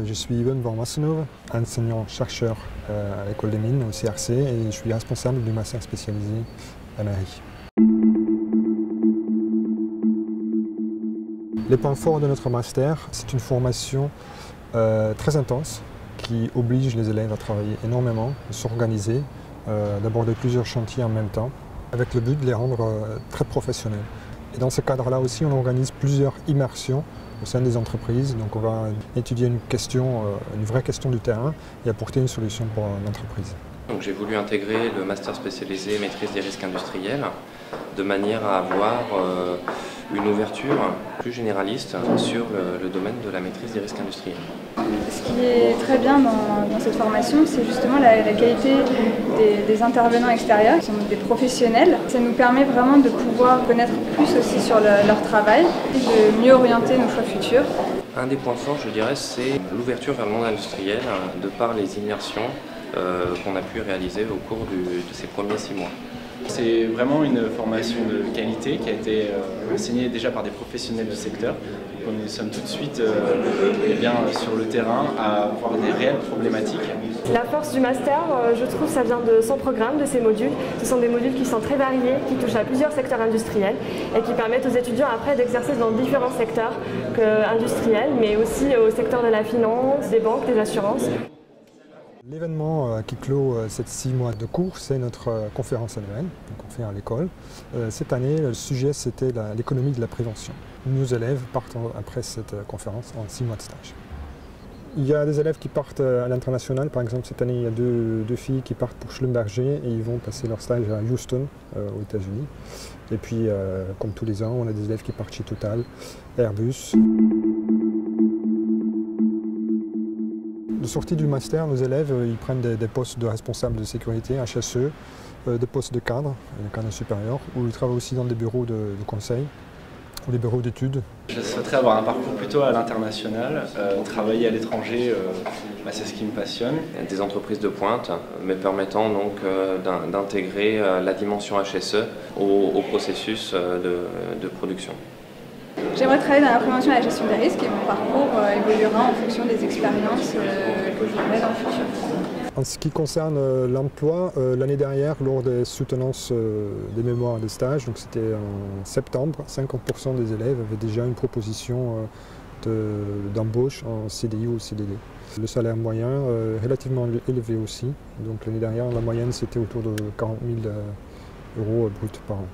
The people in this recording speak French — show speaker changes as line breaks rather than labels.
Je suis Ivan Van Wassenhove, enseignant-chercheur à l'école des mines au CRC et je suis responsable du master spécialisé MRI. Les points forts de notre master, c'est une formation très intense qui oblige les élèves à travailler énormément, à s'organiser, d'aborder plusieurs chantiers en même temps, avec le but de les rendre très professionnels. Et dans ce cadre-là aussi, on organise plusieurs immersions au sein des entreprises. Donc on va étudier une vraie question du terrain et apporter une solution pour l'entreprise.
J'ai voulu intégrer le master spécialisé maîtrise des risques industriels de manière à avoir une ouverture plus généraliste sur le domaine de la maîtrise des risques industriels.
Ce qui est très bien dans cette formation, c'est justement la qualité des intervenants extérieurs, qui sont des professionnels. Ça nous permet vraiment de pouvoir connaître plus aussi sur leur travail et de mieux orienter nos choix futurs.
Un des points forts, je dirais, c'est l'ouverture vers le monde industriel de par les immersions qu'on a pu réaliser au cours de ces premiers 6 mois.
C'est vraiment une formation de qualité qui a été enseignée déjà par des professionnels du secteur. Nous sommes tout de suite sur le terrain à voir des réelles problématiques.
La force du master, je trouve, ça vient de son programme, de ses modules. Ce sont des modules qui sont très variés, qui touchent à plusieurs secteurs industriels et qui permettent aux étudiants après d'exercer dans différents secteurs industriels, mais aussi au secteur de la finance, des banques, des assurances.
L'événement qui clôt ces 6 mois de cours, c'est notre conférence annuelle qu'on fait à l'école. Cette année, le sujet c'était l'économie de la prévention. Nos élèves partent après cette conférence en 6 mois de stage. Il y a des élèves qui partent à l'international. Par exemple, cette année, il y a deux filles qui partent pour Schlumberger et ils vont passer leur stage à Houston, aux États-Unis. Et puis, comme tous les ans, on a des élèves qui partent chez Total, Airbus. De sortie du master, nos élèves ils prennent des postes de responsables de sécurité, HSE, des postes de cadre supérieur, où ils travaillent aussi dans des bureaux de conseil ou des bureaux d'études.
Je souhaiterais avoir un parcours plutôt à l'international, travailler à l'étranger, c'est ce qui me passionne.
Des entreprises de pointe, me permettant donc d'intégrer la dimension HSE au processus de production.
J'aimerais travailler dans la prévention et la gestion des risques et mon parcours évoluera en fonction des expériences que j'aurai dans le futur.
En ce qui concerne l'emploi, l'année dernière, lors des soutenances des mémoires de stage, donc c'était en septembre, 50% des élèves avaient déjà une proposition d'embauche en CDI ou CDD. Le salaire moyen est relativement élevé aussi, donc l'année dernière, la moyenne c'était autour de 40 000 € brut par an.